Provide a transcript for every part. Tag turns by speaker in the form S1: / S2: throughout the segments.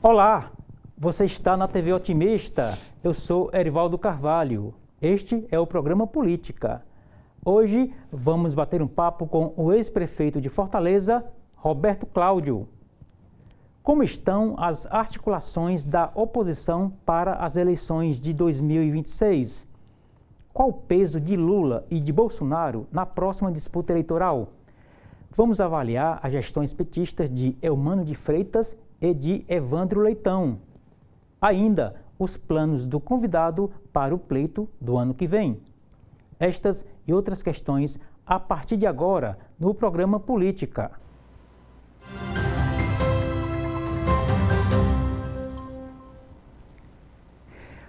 S1: Olá, você está na TV Otimista, eu sou Erivaldo Carvalho, este é o programa Política. Hoje vamos bater um papo com o ex-prefeito de Fortaleza, Roberto Cláudio. Como estão as articulações da oposição para as eleições de 2026? Qual o peso de Lula e de Bolsonaro na próxima disputa eleitoral? Vamos avaliar as gestões petistas de Eumano de Freitas e de Evandro Leitão. Ainda os planos do convidado para o pleito do ano que vem. Estas e outras questões a partir de agora no programa Política.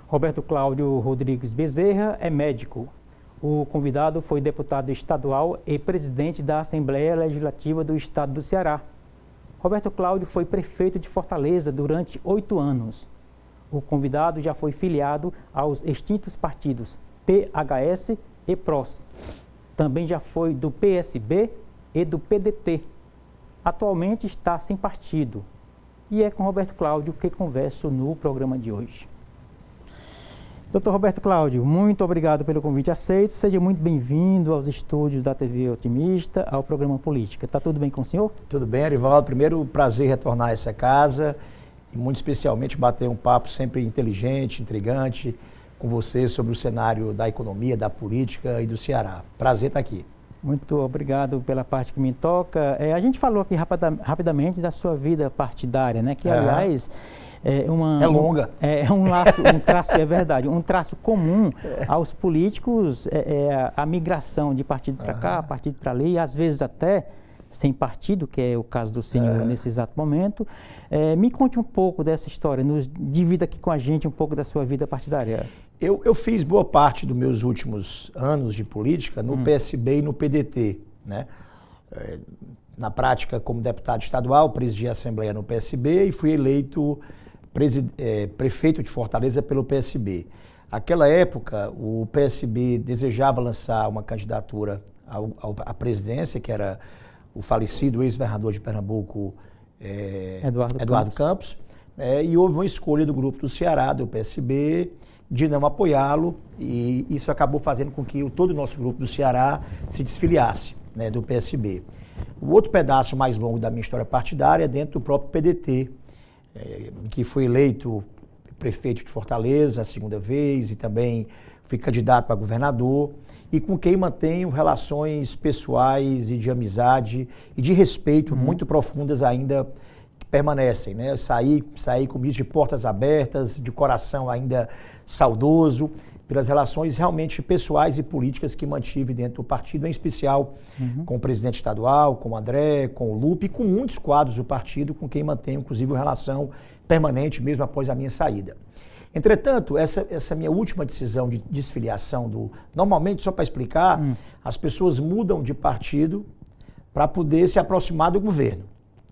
S1: Roberto Cláudio Rodrigues Bezerra é médico. O convidado foi deputado estadual e presidente da Assembleia Legislativa do Estado do Ceará. Roberto Cláudio foi prefeito de Fortaleza durante 8 anos. O convidado já foi filiado aos extintos partidos PHS e PROS. Também já foi do PSB e do PDT. Atualmente está sem partido. E é com Roberto Cláudio que converso no programa de hoje. Doutor Roberto Cláudio, muito obrigado pelo convite aceito. Seja muito bem-vindo aos estúdios da TV Otimista, ao programa Política. Está tudo bem com o senhor?
S2: Tudo bem, Erivaldo. Primeiro, prazer retornar a essa casa e muito especialmente bater um papo sempre inteligente, intrigante com você sobre o cenário da economia, da política e do Ceará. Prazer estar aqui. Muito
S1: obrigado pela parte que me toca. A gente falou aqui rapidamente da sua vida partidária, né? Que, aliás... É
S2: longa.
S1: Um traço comum aos políticos, a migração de partido para cá, partido para ali, às vezes até sem partido, que é o caso do senhor nesse exato momento. Me conte um pouco dessa história, divida aqui com a gente um pouco da sua vida partidária.
S2: Eu fiz boa parte dos meus últimos anos de política no PSB e no PDT, né? Na prática, como deputado estadual, presidi a Assembleia no PSB e fui eleito prefeito de Fortaleza pelo PSB. Naquela época, o PSB desejava lançar uma candidatura à presidência, que era o falecido ex-governador de Pernambuco, Eduardo Campos, e houve uma escolha do grupo do Ceará, do PSB, de não apoiá-lo, e isso acabou fazendo com que todo o nosso grupo do Ceará se desfiliasse, né, do PSB. O outro pedaço mais longo da minha história partidária é dentro do próprio PDT, que fui eleito prefeito de Fortaleza a segunda vez e também fui candidato para governador e com quem mantenho relações pessoais e de amizade e de respeito muito profundas ainda que permanecem, né? Eu saí com isso de portas abertas, de coração ainda saudoso, pelas relações realmente pessoais e políticas que mantive dentro do partido, em especial com o presidente estadual, com o André, com o Lupe e com muitos quadros do partido, com quem mantenho, inclusive, uma relação permanente, mesmo após a minha saída. Entretanto, essa minha última decisão de desfiliação Normalmente, só para explicar, as pessoas mudam de partido para poder se aproximar do governo.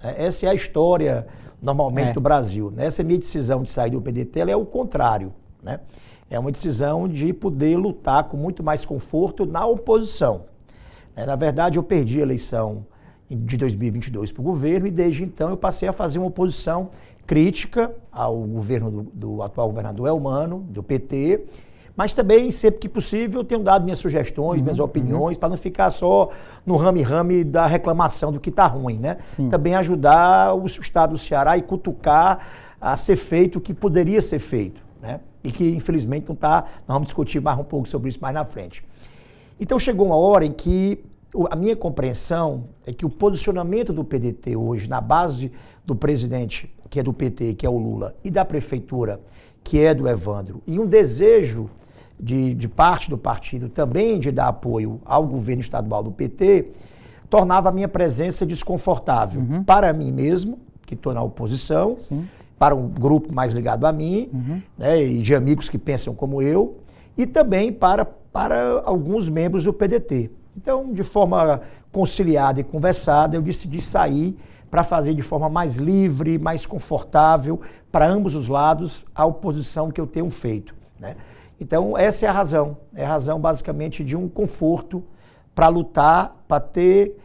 S2: Essa é a história, normalmente, do Brasil. Essa minha decisão de sair do PDT, ela é o contrário, né? É uma decisão de poder lutar com muito mais conforto na oposição. Na verdade, eu perdi a eleição de 2022 para o governo e desde então eu passei a fazer uma oposição crítica ao governo do atual governador Eumano, do PT, mas também, sempre que possível, eu tenho dado minhas sugestões, minhas opiniões, para não ficar só no rame-rame da reclamação do que está ruim, né? Também ajudar o Estado do Ceará e cutucar a ser feito o que poderia ser feito, né? E que, infelizmente, não está. Nós vamos discutir mais um pouco sobre isso mais na frente. Então, chegou uma hora em que a minha compreensão é que o posicionamento do PDT hoje, na base do presidente, que é do PT, que é o Lula, e da prefeitura, que é do Evandro, e um desejo de parte do partido também de dar apoio ao governo estadual do PT, tornava a minha presença desconfortável para mim mesmo, que estou na oposição, para um grupo mais ligado a mim, né, e de amigos que pensam como eu, e também para alguns membros do PDT. Então, de forma conciliada e conversada, eu decidi sair para fazer de forma mais livre, mais confortável, para ambos os lados, a oposição que eu tenho feito, né? Então, essa é a razão basicamente de um conforto para lutar, para ter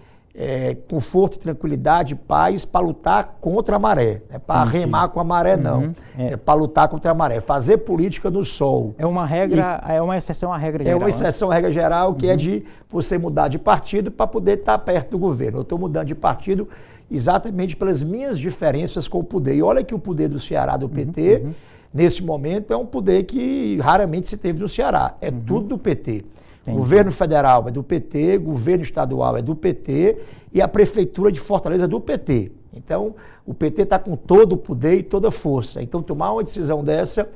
S2: conforto, tranquilidade, paz para lutar contra a maré. Não é para remar com a maré, não. É para lutar contra a maré. Fazer política no sol.
S1: É uma regra, é uma exceção à regra geral.
S2: É uma exceção à regra geral, que é de você mudar de partido para poder estar perto do governo. Eu estou mudando de partido exatamente pelas minhas diferenças com o poder. E olha que o poder do Ceará, do PT, nesse momento, é um poder que raramente se teve no Ceará. É tudo do PT. Entendi. Governo federal é do PT, governo estadual é do PT e a prefeitura de Fortaleza é do PT. Então, o PT está com todo o poder e toda a força. Então, tomar uma decisão dessa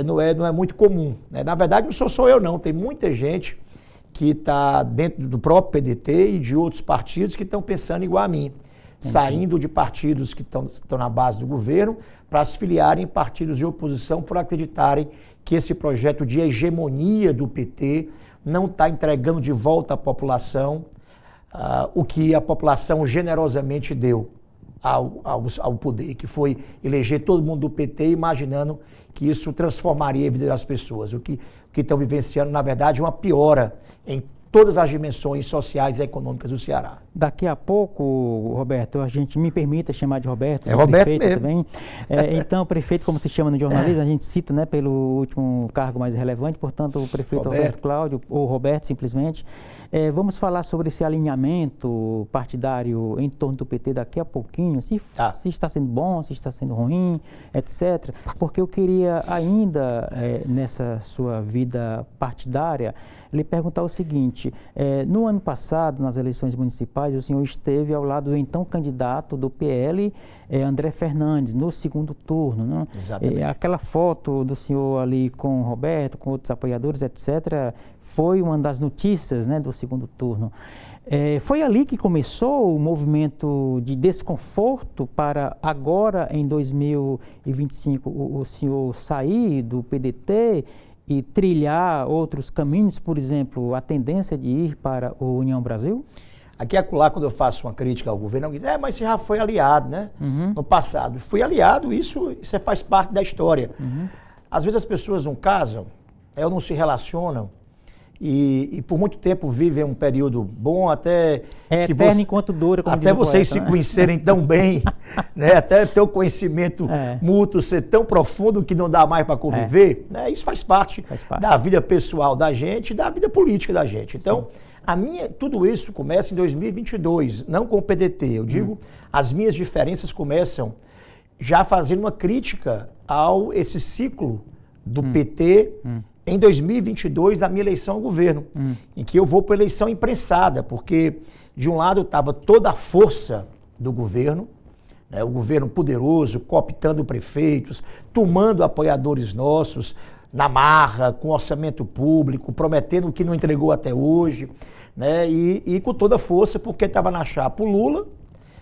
S2: não é muito comum. Né? Na verdade, não sou só eu, não. Tem muita gente que está dentro do próprio PDT e de outros partidos que estão pensando igual a mim. Saindo de partidos que estão na base do governo para se filiarem em partidos de oposição por acreditarem que esse projeto de hegemonia do PT não está entregando de volta à população o que a população generosamente deu ao poder, que foi eleger todo mundo do PT imaginando que isso transformaria a vida das pessoas. O que estão vivenciando, na verdade, é uma piora em todas as dimensões sociais e econômicas do Ceará.
S1: Daqui a pouco, Roberto, a gente me permita chamar de Roberto,
S2: Roberto
S1: prefeito
S2: mesmo.
S1: também. Então, prefeito, como se chama no jornalismo, a gente cita, né, pelo último cargo mais relevante, portanto, o prefeito Roberto Cláudio, ou Roberto simplesmente. Vamos falar sobre esse alinhamento partidário em torno do PT daqui a pouquinho, se está sendo bom, se está sendo ruim, etc. Porque eu queria ainda, nessa sua vida partidária, lhe perguntar o seguinte: no ano passado, nas eleições municipais, o senhor esteve ao lado do então candidato do PL, André Fernandes, no segundo turno. Né?
S2: Exatamente.
S1: Aquela foto do senhor ali com o Roberto, com outros apoiadores, etc., foi uma das notícias, né, do segundo turno. Foi ali que começou o movimento de desconforto para agora, em 2025, o senhor sair do PDT e trilhar outros caminhos, por exemplo, a tendência de ir para o União Brasil?
S2: Aqui e acolá, quando eu faço uma crítica ao governo, alguém diz, mas você já foi aliado, né? No passado. Fui aliado, isso faz parte da história. Às vezes as pessoas não casam, ou não se relacionam, e por muito tempo vivem um período bom, até...
S1: eterno enquanto dura, como
S2: até vocês se conhecerem tão bem, né? Até ter o conhecimento mútuo ser tão profundo que não dá mais para conviver, né? Isso faz parte da vida pessoal da gente e da vida política da gente. Então, tudo isso começa em 2022, não com o PDT. Eu digo, as minhas diferenças começam já fazendo uma crítica esse ciclo do PT em 2022, a minha eleição ao governo, em que eu vou para a eleição imprensada, porque de um lado estava toda a força do governo, né, o governo poderoso, cooptando prefeitos, tomando apoiadores nossos na marra, com orçamento público, prometendo o que não entregou até hoje, né, e com toda a força, porque estava na chapa o Lula,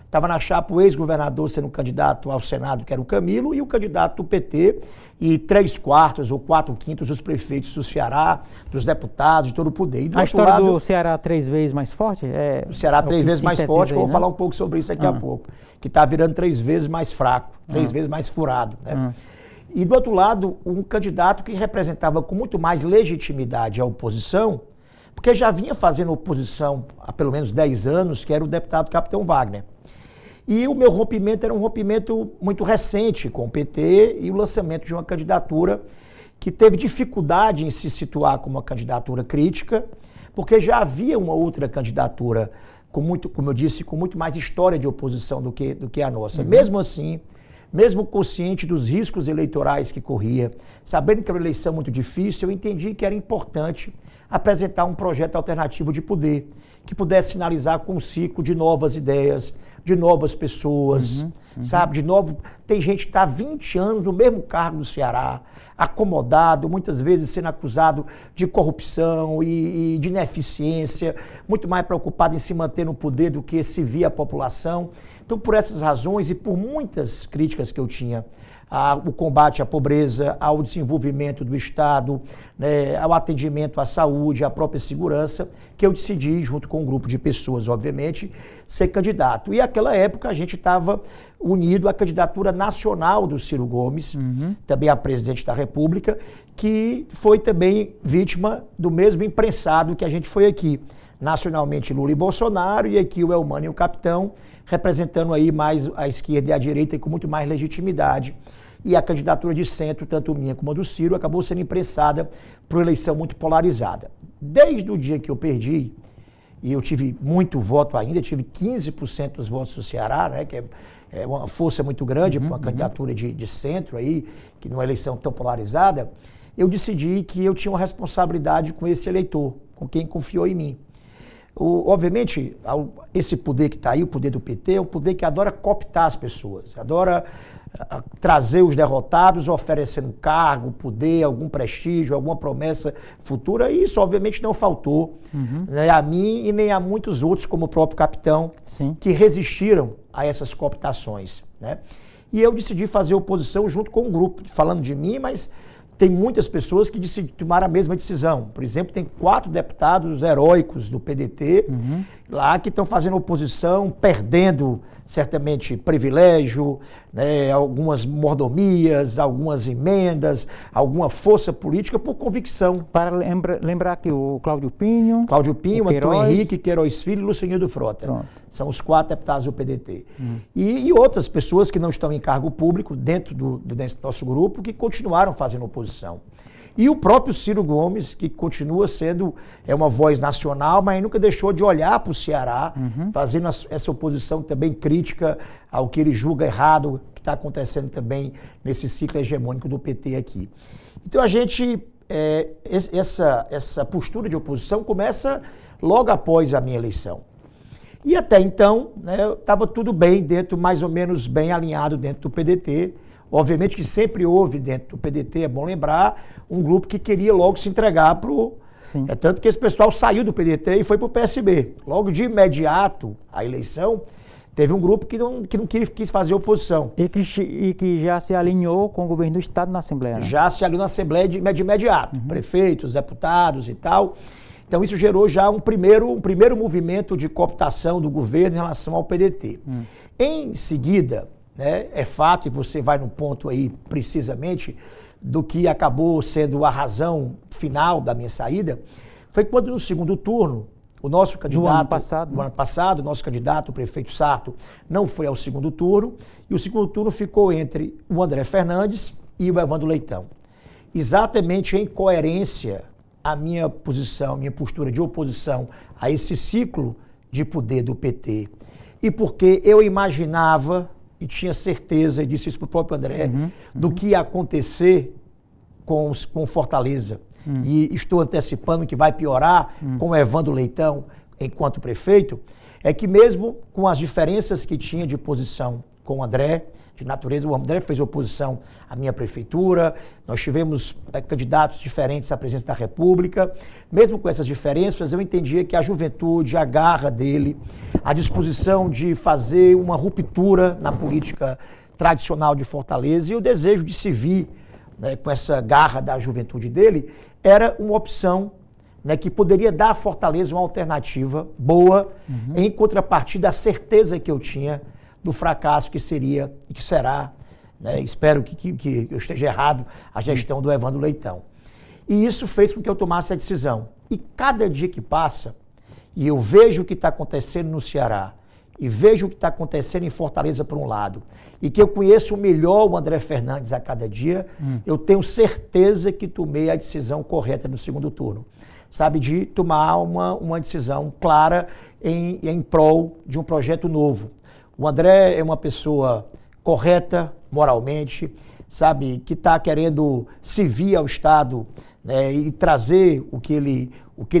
S2: estava na chapa o ex-governador sendo candidato ao Senado, que era o Camilo, e o candidato do PT, e 3/4 ou 4/5 dos prefeitos do Ceará, dos deputados, de todo o poder. E
S1: a história do Ceará 3 vezes mais forte?
S2: O Ceará 3 vezes mais forte, eu vou falar um pouco sobre isso daqui a pouco, que está virando 3 vezes mais fraco, 3 vezes mais furado. Né? E do outro lado, um candidato que representava com muito mais legitimidade a oposição, porque já vinha fazendo oposição há pelo menos 10 anos, que era o deputado Capitão Wagner. E o meu rompimento era um rompimento muito recente com o PT e o lançamento de uma candidatura que teve dificuldade em se situar como uma candidatura crítica, porque já havia uma outra candidatura com muito, como eu disse, com muito mais história de oposição do que a nossa. Mesmo assim, mesmo consciente dos riscos eleitorais que corria, sabendo que era uma eleição muito difícil, eu entendi que era importante apresentar um projeto alternativo de poder, que pudesse sinalizar com um ciclo de novas ideias, de novas pessoas, sabe? De novo, tem gente que está há 20 anos no mesmo cargo do Ceará, acomodado, muitas vezes sendo acusado de corrupção e de ineficiência, muito mais preocupado em se manter no poder do que servir a população. Então, por essas razões e por muitas críticas que eu tinha ao combate à pobreza, ao desenvolvimento do Estado, né, ao atendimento à saúde, à própria segurança, que eu decidi, junto com um grupo de pessoas, obviamente, ser candidato. E naquela época a gente estava unido à candidatura nacional do Ciro Gomes, também a presidente da República, que foi também vítima do mesmo imprensado que a gente foi aqui. nacionalmente Lula e Bolsonaro, e aqui o Elmano e o Capitão, representando aí mais a esquerda e a direita e com muito mais legitimidade. E a candidatura de centro, tanto minha como a do Ciro, acabou sendo imprensada por uma eleição muito polarizada. Desde o dia que eu perdi, e eu tive muito voto ainda, tive 15% dos votos do Ceará, né, que é uma força muito grande para uma candidatura de centro aí, que numa eleição tão polarizada, eu decidi que eu tinha uma responsabilidade com esse eleitor, com quem confiou em mim. Obviamente, esse poder que está aí, o poder do PT, é um poder que adora cooptar as pessoas, adora trazer os derrotados, oferecendo cargo, poder, algum prestígio, alguma promessa futura, e isso obviamente não faltou, né, a mim e nem a muitos outros, como o próprio Capitão,
S1: Sim.
S2: que resistiram a essas cooptações, né? E eu decidi fazer oposição junto com um grupo, falando de mim, mas tem muitas pessoas que tomaram a mesma decisão. Por exemplo, tem 4 deputados heróicos do PDT lá que estão fazendo oposição, perdendo certamente privilégio, né, algumas mordomias, algumas emendas, alguma força política por convicção.
S1: Para lembrar que o Cláudio Pinho,
S2: o Antônio Henrique, Queiroz Filho e Lucianildo Frota.
S1: Pronto.
S2: São os 4 deputados do PDT. E outras pessoas que não estão em cargo público dentro do nosso grupo que continuaram fazendo oposição. E o próprio Ciro Gomes, que continua sendo uma voz nacional, mas nunca deixou de olhar para o Ceará, fazendo essa oposição também crítica ao que ele julga errado, que está acontecendo também nesse ciclo hegemônico do PT aqui. Então a gente, essa postura de oposição começa logo após a minha eleição. E até então, né, estava tudo bem dentro, mais ou menos bem alinhado dentro do PDT. Obviamente que sempre houve dentro do PDT, é bom lembrar, um grupo que queria logo se entregar para o... tanto que esse pessoal saiu do PDT e foi para o PSB. Logo de imediato à eleição, teve um grupo que não quis fazer oposição.
S1: E que já se alinhou com o governo do Estado na Assembleia. Né?
S2: Já se alinhou na Assembleia de imediato. Prefeitos, deputados e tal. Então isso gerou já um primeiro movimento de cooptação do governo em relação ao PDT. Em seguida, né, é fato, e você vai no ponto aí precisamente, do que acabou sendo a razão final da minha saída, foi quando no segundo turno, o nosso candidato... No ano passado, o nosso candidato, o prefeito Sarto, não foi ao segundo turno, e o segundo turno ficou entre o André Fernandes e o Evandro Leitão. Exatamente em coerência a minha posição, minha postura de oposição a esse ciclo de poder do PT. E porque eu imaginava, e tinha certeza, e disse isso para o próprio André, do que ia acontecer com Fortaleza. E estou antecipando que vai piorar com o Evandro Leitão enquanto prefeito, é que mesmo com as diferenças que tinha de posição com o André, de natureza, o André fez oposição à minha prefeitura, nós tivemos candidatos diferentes à presidência da República. Mesmo com essas diferenças, eu entendia que a juventude, a garra dele, a disposição de fazer uma ruptura na política tradicional de Fortaleza e o desejo de se vir, né, com essa garra da juventude dele, era uma opção, né, que poderia dar à Fortaleza uma alternativa boa, em contrapartida à certeza que eu tinha do fracasso que seria e que será, né, espero que eu esteja errado, a gestão do Evandro Leitão. E isso fez com que eu tomasse a decisão. E cada dia que passa, e eu vejo o que está acontecendo no Ceará, e vejo o que está acontecendo em Fortaleza por um lado, e que eu conheço melhor o André Fernandes a cada dia, eu tenho certeza que tomei a decisão correta no segundo turno. Sabe, de tomar uma decisão clara em prol de um projeto novo. O André é uma pessoa correta moralmente, sabe, que está querendo servir ao Estado, né, e trazer o que ele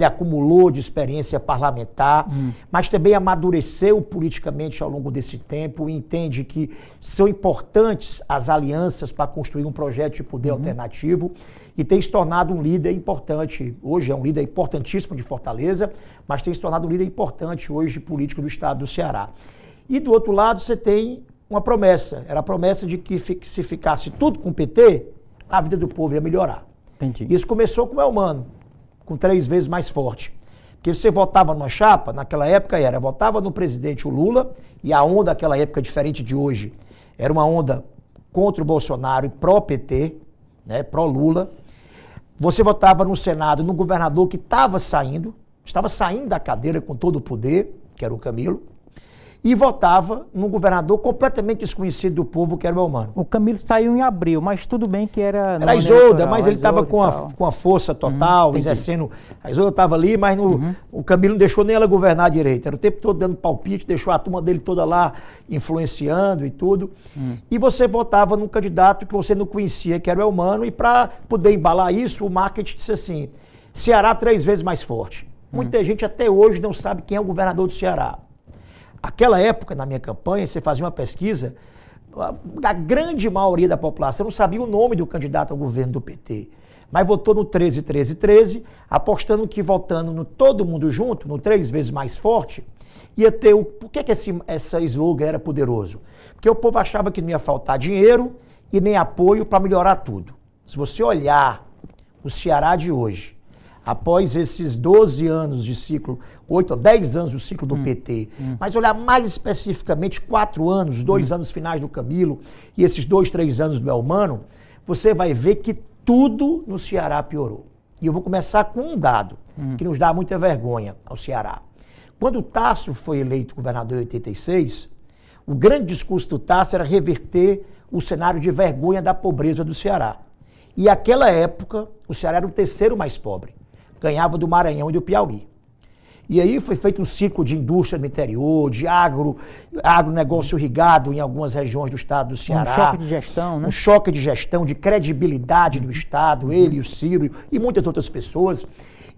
S2: acumulou de experiência parlamentar, mas também amadureceu politicamente ao longo desse tempo e entende que são importantes as alianças para construir um projeto de poder alternativo e tem se tornado um líder importante. Hoje é um líder importantíssimo de Fortaleza, mas tem se tornado um líder importante hoje político do Estado do Ceará. E do outro lado você tem uma promessa, era a promessa de que se ficasse tudo com o PT, a vida do povo ia melhorar.
S1: Entendi.
S2: Isso começou com o Elmano, com 3 vezes mais forte. Porque você votava numa chapa, naquela época votava no presidente o Lula, e a onda naquela época, diferente de hoje, era uma onda contra o Bolsonaro e pró-PT, né, pró-Lula. Você votava no Senado, no governador que estava saindo, estava saindo da cadeira com todo o poder, que era o Camilo, e votava num governador completamente desconhecido do povo, que era o Elmano.
S1: O Camilo saiu em abril, mas tudo bem que era...
S2: Era a Isolda, mas ele estava com a força total, exercendo... A Isolda estava ali, mas o Camilo não deixou nem ela governar direito. Era o tempo todo dando palpite, deixou a turma dele toda lá influenciando e tudo. E você votava num candidato que você não conhecia, que era o Elmano, e para poder embalar isso, o marketing disse assim, Ceará 3 vezes mais forte. Muita gente até hoje não sabe quem é o governador do Ceará. Aquela época, na minha campanha, você fazia uma pesquisa, a grande maioria da população não sabia o nome do candidato ao governo do PT, mas votou no 13, 13, 13, apostando que votando no todo mundo junto, no 3 vezes mais forte, ia ter o... Por que essa slogan era poderoso? Porque o povo achava que não ia faltar dinheiro e nem apoio para melhorar tudo. Se você olhar o Ceará de hoje, após esses 12 anos de ciclo, 10 anos do ciclo do PT, mas olhar mais especificamente 4 anos, 2 anos finais do Camilo e esses 2, 3 anos do Elmano, você vai ver que tudo no Ceará piorou. E eu vou começar com um dado que nos dá muita vergonha ao Ceará. Quando o Tasso foi eleito governador em 86, o grande discurso do Tasso era reverter o cenário de vergonha da pobreza do Ceará. E naquela época, o Ceará era o 3º mais pobre. Ganhava do Maranhão e do Piauí. E aí foi feito um ciclo de indústria no interior, de agronegócio irrigado em algumas regiões do estado do Ceará.
S1: Um choque de gestão, né?
S2: Um choque de gestão, de credibilidade do estado, ele, o Ciro e muitas outras pessoas.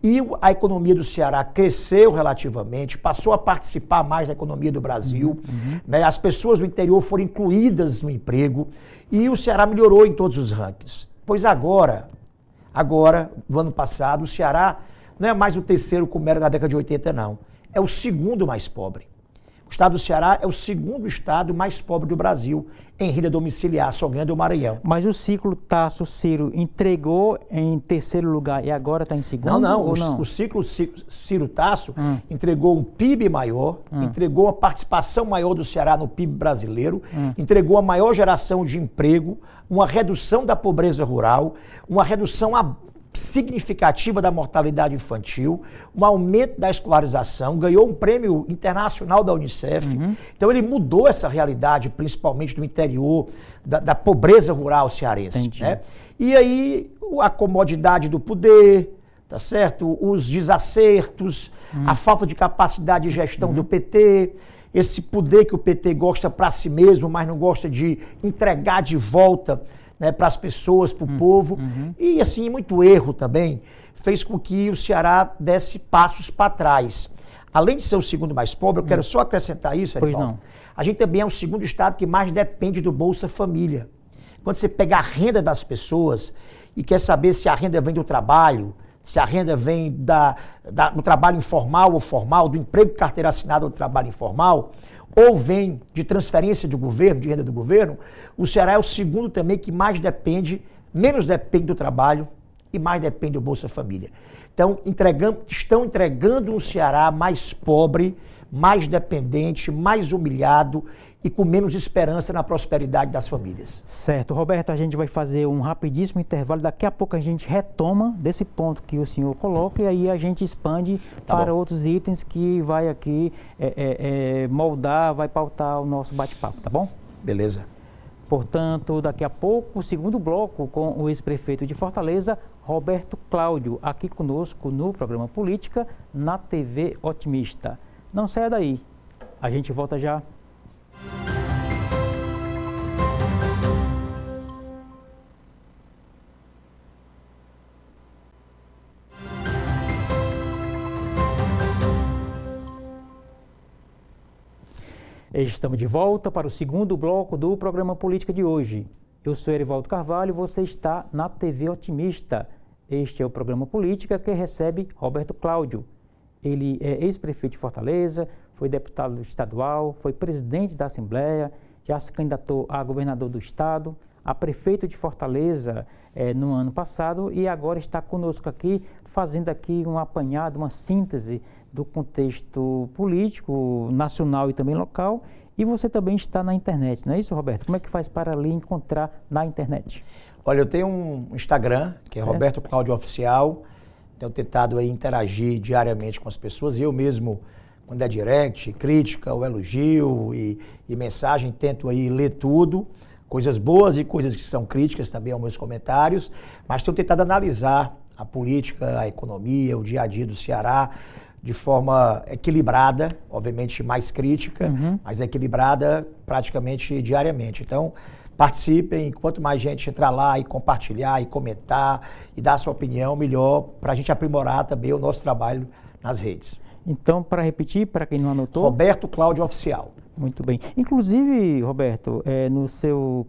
S2: E a economia do Ceará cresceu relativamente, passou a participar mais da economia do Brasil, né? As pessoas do interior foram incluídas no emprego e o Ceará melhorou em todos os rankings. Pois agora, do ano passado, o Ceará não é mais o 3º como era na década de 80, não. É o 2º mais pobre. O estado do Ceará é o 2º estado mais pobre do Brasil em renda domiciliar, só ganhando o Maranhão.
S1: Mas o ciclo Tasso-Ciro entregou em 3º lugar e agora está em 2º?
S2: Não. O ciclo Ciro-Tasso entregou um PIB maior, entregou uma participação maior do Ceará no PIB brasileiro, entregou a maior geração de emprego, uma redução da pobreza rural, uma redução significativa da mortalidade infantil, um aumento da escolarização, ganhou um prêmio internacional da Unicef. Então ele mudou essa realidade, principalmente do interior, da pobreza rural cearense. Né? E aí a comodidade do poder, tá certo? Os desacertos, a falta de capacidade de gestão do PT, esse poder que o PT gosta para si mesmo, mas não gosta de entregar de volta, né, para as pessoas, para o povo. E assim, muito erro também fez com que o Ceará desse passos para trás. Além de ser o 2º mais pobre, eu quero só acrescentar isso, Erivaldo. A gente também é o 2º estado que mais depende do Bolsa Família. Quando você pega a renda das pessoas e quer saber se a renda vem do trabalho, se a renda vem do trabalho informal ou formal, do emprego de carteira assinada ou do trabalho informal, ou vem de transferência do governo, de renda do governo, o Ceará é o 2º também que mais depende, menos depende do trabalho e mais depende do Bolsa Família. Então, estão entregando um Ceará mais pobre, mais dependente, mais humilhado e com menos esperança na prosperidade das famílias.
S1: Certo. Roberto, a gente vai fazer um rapidíssimo intervalo. Daqui a pouco a gente retoma desse ponto que o senhor coloca e aí a gente expande para outros itens que vai aqui moldar, vai pautar o nosso bate-papo, tá bom?
S2: Beleza.
S1: Portanto, daqui a pouco, o 2º bloco com o ex-prefeito de Fortaleza, Roberto Cláudio, aqui conosco no programa Política, na TV Otimista. Não saia daí, a gente volta já. Estamos de volta para o 2º bloco do programa Política de hoje. Eu sou Erivaldo Carvalho e você está na TV Otimista. Este é o programa Política que recebe Roberto Cláudio. Ele é ex-prefeito de Fortaleza, foi deputado estadual, foi presidente da Assembleia, já se candidatou a governador do estado, a prefeito de Fortaleza no ano passado e agora está conosco aqui, fazendo aqui um apanhado, uma síntese do contexto político, nacional e também local. E você também está na internet, não é isso, Roberto? Como é que faz para lhe encontrar na internet?
S2: Olha, eu tenho um Instagram, que é Roberto Cláudio Oficial. tenho tentado aí interagir diariamente com as pessoas. Eu mesmo, quando é direct, crítica, ou elogio e mensagem, tento aí ler tudo, coisas boas e coisas que são críticas também aos meus comentários, mas tenho tentado analisar a política, a economia, o dia a dia do Ceará de forma equilibrada, obviamente mais crítica, mas equilibrada praticamente diariamente. Então, participem, quanto mais gente entrar lá e compartilhar e comentar e dar a sua opinião, melhor para a gente aprimorar também o nosso trabalho nas redes.
S1: Então, para repetir, para quem não anotou...
S2: Roberto Cláudio Oficial.
S1: Muito bem. Inclusive, Roberto, no seu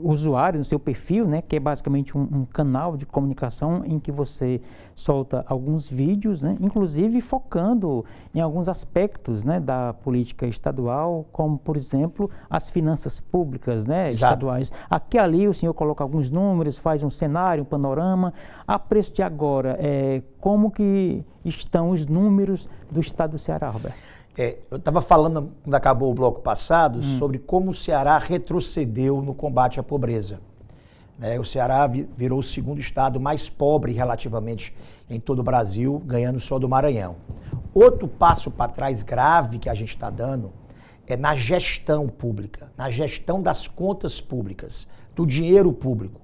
S1: usuário, no seu perfil, né, que é basicamente um canal de comunicação em que você solta alguns vídeos, né, inclusive focando em alguns aspectos, né, da política estadual, como, por exemplo, as finanças públicas, né, estaduais. Aqui e ali o senhor coloca alguns números, faz um cenário, um panorama. A preço de agora, como que estão os números do estado do Ceará, Roberto?
S2: Eu estava falando, quando acabou o bloco passado, sobre como o Ceará retrocedeu no combate à pobreza. O Ceará virou o segundo estado mais pobre relativamente em todo o Brasil, ganhando só do Maranhão. Outro passo para trás grave que a gente está dando é na gestão pública, na gestão das contas públicas, do dinheiro público.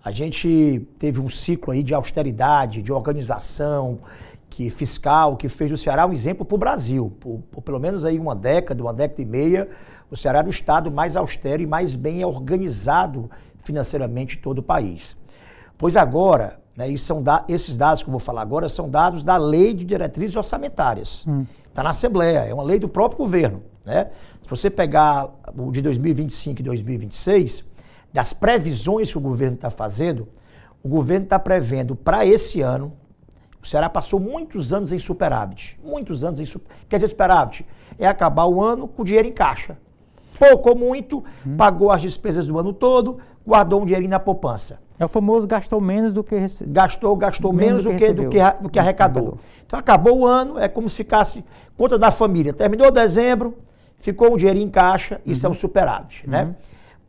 S2: A gente teve um ciclo aí de austeridade, de organização, fiscal, que fez do Ceará um exemplo para o Brasil. Por pelo menos aí uma década e meia, o Ceará era o estado mais austero e mais bem organizado financeiramente de todo o país. Pois agora, né, esses dados que eu vou falar agora são dados da Lei de Diretrizes Orçamentárias. Está na Assembleia, é uma lei do próprio governo. Né? Se você pegar o de 2025 e 2026, das previsões que o governo está fazendo, o governo está prevendo para esse ano. O Ceará passou muitos anos em superávit. Quer dizer, superávit é acabar o ano com dinheiro em caixa. Pouco ou muito, pagou as despesas do ano todo, guardou um dinheirinho na poupança.
S1: É o famoso gastou menos do que recebeu.
S2: Gastou menos do que arrecadou. Então acabou o ano, é como se ficasse conta da família. Terminou dezembro, ficou um dinheirinho em caixa, isso é um superávit. Né?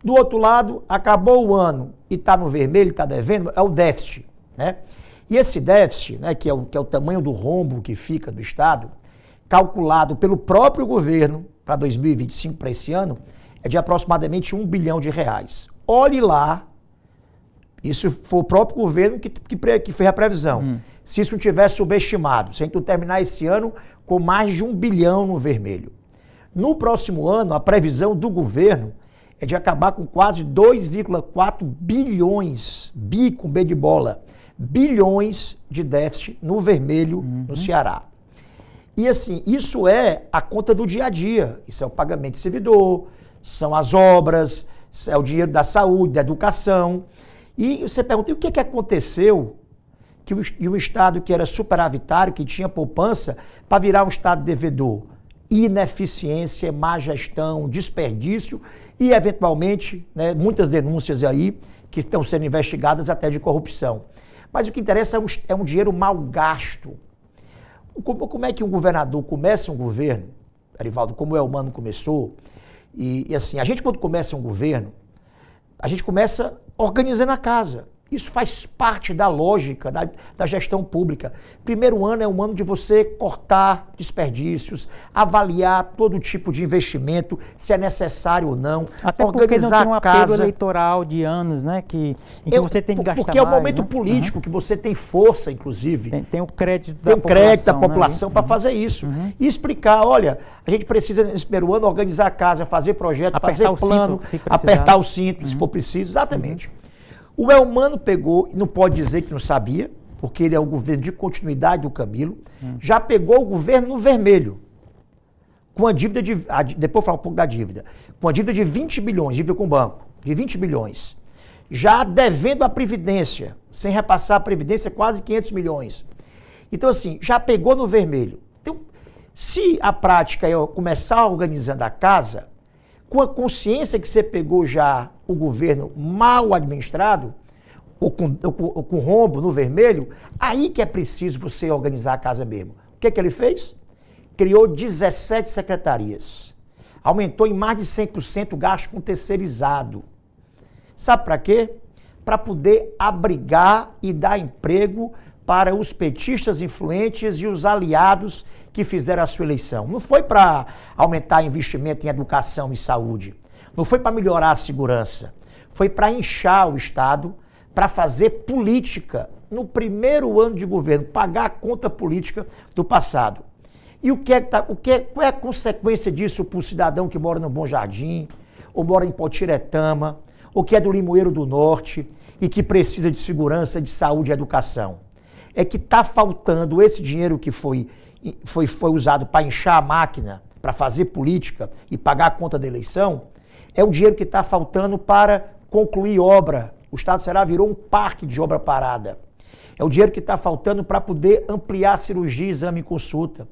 S2: Do outro lado, acabou o ano e está no vermelho, está devendo, é o déficit. Né? E esse déficit, né, que é o tamanho do rombo que fica do Estado, calculado pelo próprio governo para 2025, para esse ano, é de aproximadamente R$1 bilhão. Olhe lá, isso foi o próprio governo que fez a previsão. Se isso não tivesse subestimado, se a gente não terminar esse ano com mais de R$1 bilhão no vermelho. No próximo ano, a previsão do governo é de acabar com quase 2,4 bilhões, com B de bola, bilhões de déficit no vermelho no Ceará. E assim, isso é a conta do dia a dia. Isso é o pagamento de servidor, são as obras, é o dinheiro da saúde, da educação. E você pergunta, e o que aconteceu que um estado que era superavitário, que tinha poupança, para virar um estado devedor? Ineficiência, má gestão, desperdício e, eventualmente, né, muitas denúncias aí que estão sendo investigadas até de corrupção. Mas o que interessa é um dinheiro mal gasto. Como é que um governador começa um governo, Erivaldo, como o Elmano começou, e assim, a gente quando começa um governo, a gente começa organizando a casa. Isso faz parte da lógica da gestão pública. Primeiro ano é um ano de você cortar desperdícios, avaliar todo tipo de investimento, se é necessário ou não,
S1: até organizar porque não tem um apelo eleitoral de anos, né, em que você tem que gastar mais.
S2: Porque é o momento político que você tem força, inclusive.
S1: Tem o crédito
S2: da população para fazer isso. E explicar, olha, a gente precisa nesse primeiro ano organizar a casa, fazer projeto, fazer plano, apertar o cinto se for preciso, exatamente. O Elmano pegou, não pode dizer que não sabia, porque ele é o governo de continuidade do Camilo, já pegou o governo no vermelho, com a dívida depois eu falo um pouco da dívida, com a dívida de 20 bilhões, dívida com o banco, de 20 bilhões, já devendo a Previdência, sem repassar a Previdência, quase 500 milhões. Então assim, já pegou no vermelho. Então, se a prática é começar organizando a casa, com a consciência que você pegou já o governo mal administrado, ou com rombo no vermelho, aí que é preciso você organizar a casa mesmo. O que ele fez? Criou 17 secretarias. Aumentou em mais de 100% o gasto com terceirizado. Sabe para quê? Para poder abrigar e dar emprego para os petistas influentes e os aliados que fizeram a sua eleição. Não foi para aumentar investimento em educação e saúde. Não foi para melhorar a segurança. Foi para inchar o Estado, para fazer política no primeiro ano de governo, pagar a conta política do passado. E qual é a consequência disso para o cidadão que mora no Bom Jardim, ou mora em Potiretama, ou que é do Limoeiro do Norte e que precisa de segurança, de saúde e educação? É que está faltando esse dinheiro que foi usado para inchar a máquina, para fazer política e pagar a conta da eleição, é o dinheiro que está faltando para concluir obra. O Estado do Ceará virou um parque de obra parada. É o dinheiro que está faltando para poder ampliar cirurgia, exame e consulta.